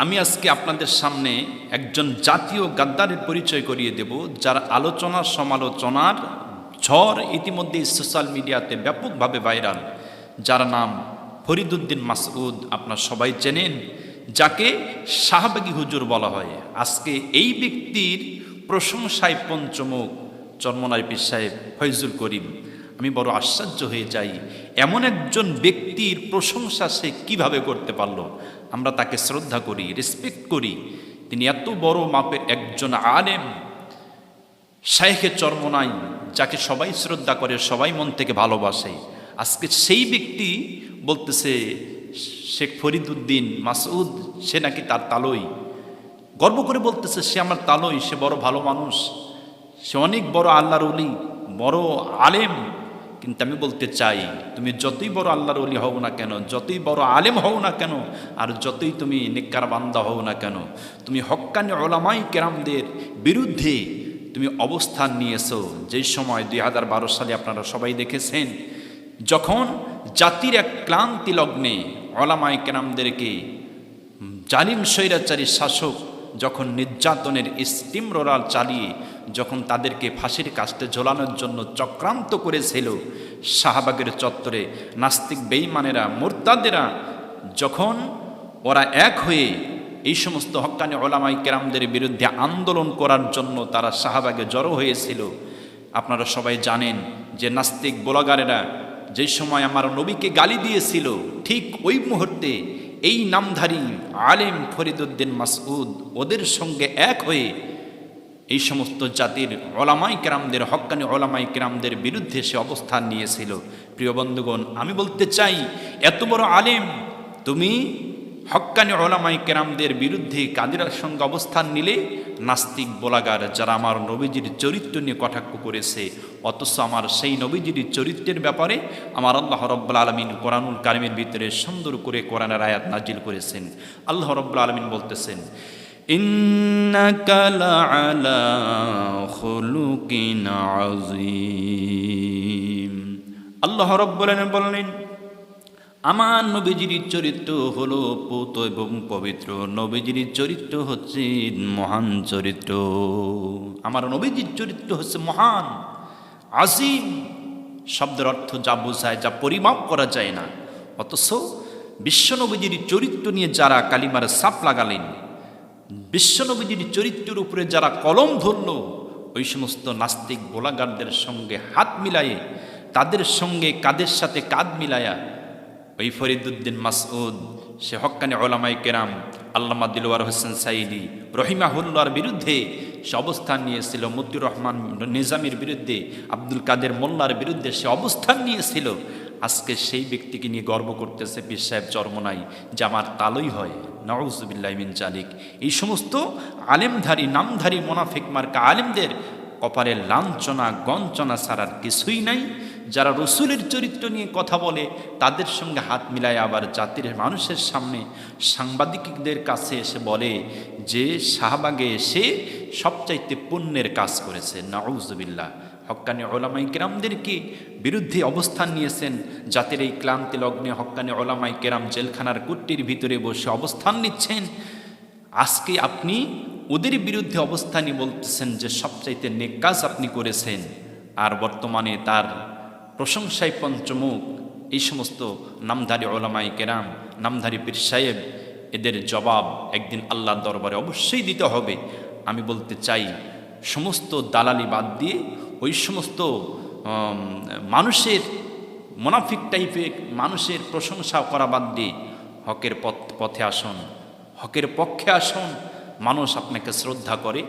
আমি আজকে আপনাদের সামনে একজন জাতীয় গাদ্দারের পরিচয় করিয়ে দেব, যার আলোচনা সমালোচনার ঝড় ইতিমধ্যে সোশ্যাল মিডিয়াতে ব্যাপকভাবে ভাইরাল, যার নাম ফরিদুদ্দিন মাসউদ। আপনারা সবাই চেনেন, যাকে শাহবাগী হুজুর বলা হয়। আজকে এই ব্যক্তির প্রশংসায় পঞ্চমুখ চরমনাই পীর সাহেব ফয়জুল করিম। আমি বড় আশ্চর্য হয়ে যাই, এমন একজন ব্যক্তির প্রশংসা সে কীভাবে করতে পারলো। আমরা তাকে শ্রদ্ধা করি, রেসপেক্ট করি। তিনি এত বড় মাপের একজন আলেম, শাইখে চরমনাই, যাকে সবাই শ্রদ্ধা করে, সবাই মন থেকে ভালোবাসে। আজকে সেই ব্যক্তি বলতেছে শেখ ফরিদুদ্দিন মাসউদ সে নাকি তার তালই, গর্ব করে বলতেছে সে আমার তালই, সে বড় ভালো মানুষ, সে অনেক বড় আল্লাহর ওলি, বড় আলেম। কিন্তু আমি বলতে চাই, তুমি যতই বড় আল্লাহর ওলি হও না কেন, যতই বড় আলেম হও না কেন, আর যতই তুমি নেককার বান্দা হও না কেন, তুমি হক্কানি ওলামাই কেরামদের বিরুদ্ধে তুমি অবস্থান নিয়েছো। যেই সময় 2012 সালে আপনারা সবাই দেখেছেন, যখন জাতির এক ক্লান্তি লগ্নে ওলামাই কেরামদেরকে জালিম স্বৈরাচারী শাসক যখন নির্যাতনের স্টিম রোলার চালিয়ে যখন তাদেরকে ফাঁসির কাস্টে ঝোলানোর জন্য চক্রান্ত করেছিল, শাহবাগের চত্বরে নাস্তিক বেঈমানেরা, মুরতাদেরা, যখন ওরা এক হয়ে এই সমস্ত হক্কানি ওলামাই কেরামদের বিরুদ্ধে আন্দোলন করার জন্য তারা শাহবাগে জড়ো হয়েছিল, আপনারা সবাই জানেন যে নাস্তিক ব্লগারেরা যে সময় আমার নবীকে গালি দিয়েছিল, ঠিক ওই মুহূর্তে এই নামধারী আলেম ফরিদুদ্দিন মাসউদ ওদের সঙ্গে এক হয়ে এই সমস্ত জাতির ওলামাই কেরামদের, হক্কানি ওলামাই কেরামদের বিরুদ্ধে সে অবস্থান নিয়েছিল। প্রিয় বন্ধুগণ, আমি বলতে চাই, এত বড় আলেম তুমি হক্কানি ওলামাই কেরামদের বিরুদ্ধে কাদের সঙ্গে অবস্থান নিলে? নাস্তিক ব্লগার, যারা আমার নবীজির চরিত্র নিয়ে কটাক্ষ করেছে, অথচ আমার সেই নবীজির চরিত্রের ব্যাপারে আমার আল্লাহ রাব্বুল আলামিন কোরআনুল কারীমের ভিতরে সুন্দর করে কোরআনের আয়াত নাজিল করেছেন। আল্লাহ রাব্বুল আলামিন বলতেছেন, ইন্নাকা লাআলা খুলুকিন আযীম। আল্লাহ রাব্বুল আলামিন বললেন, আমার নবীজির চরিত্র হলো পূত এবং পবিত্র। নবীজির চরিত্র হচ্ছে মহান চরিত্র। আমার নবীজির চরিত্র হচ্ছে মহান, আজিম। শব্দের অর্থ যা বোঝায়, যা পরিমাপ করা যায় না। অথচ বিশ্বনবীজির চরিত্র নিয়ে যারা কালিমার ছাপ লাগালেন, বিশ্বনবীজির চরিত্রের উপরে যারা কলম ধরল, ওই সমস্ত নাস্তিক ব্লগারদের সঙ্গে হাত মিলায়ে, তাদের সঙ্গে কাদের সাথে কাঁধ মিলায়া ওই ফরিদুদ্দিন মাসউদ, সে হক্কানি ওলামাই কেরাম আল্লামা দিলওয়ার হোসেন সাইদি রহিমাহুল্লাহর বিরুদ্ধে সে অবস্থান নিয়েছিল, মতিউর রহমান নিজামীর বিরুদ্ধে, আব্দুল কাদের মোল্লার বিরুদ্ধে সে অবস্থান নিয়েছিল। আজকে সেই ব্যক্তিকে নিয়ে গর্ব করতেছে পীর সাহেব চরমনাই, যে আমার তালই হয়। নাউযুবিল্লাহি মিন জালিক। এই সমস্ত আলেমধারী, নামধারী মুনাফিক মার্কা আলেমদের কপালে লাঞ্ছনা গঞ্চনা ছাড়ার কিছুই নাই। যারা রসুলের চরিত্র নিয়ে কথা বলে, তাদের সঙ্গে হাত মিলায় আবার জাতির মানুষের সামনে সাংবাদিকদের কাছে এসে বলে যে শাহবাগে এসে সবচাইতে পুণ্যের কাজ করেছে। নাউযুবিল্লাহ। হক্কানি ওলামাই কেরামদেরকে বিরুদ্ধে অবস্থান নিয়েছেন। জাতির এই ক্লান্তি লগ্নে হক্কানি ওলামাই কেরাম জেলখানার কুট্টির ভিতরে বসে অবস্থান নিচ্ছেন। আজকে আপনি ওদের বিরুদ্ধে অবস্থানই বলতেছেন যে সবচাইতে নেক কাজ আপনি করেছেন, আর বর্তমানে তার প্রশংসায় পঞ্চমুখ এই সমস্ত নামধারী ওলামাই কেরাম, নামধারী পীর সাহেব। এদের জবাব একদিন আল্লাহর দরবারে অবশ্যই দিতে হবে। আমি বলতে চাই, সমস্ত দালালি বাদ দিয়ে ওই সমস্ত মানুষের মুনাফিক টাইপের মানুষের প্রশংসা করা বাদ দিয়ে হকের পথে আসুন, হকের পক্ষে আসুন। মানুষ আপনাকে শ্রদ্ধা করে,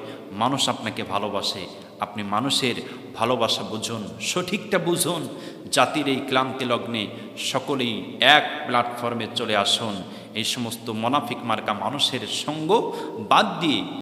মানুষ আপনাকে ভালোবাসে। আপনি মানুষের ভালোবাসা বুঝুন, সঠিকটা বুঝুন। জাতির এই ক্লান্তি লগ্নে সকলেই এক প্ল্যাটফর্মে চলে আসুন। এই সমস্ত মুনাফিক মার্কা মানুষের সঙ্গ বাদ দিয়ে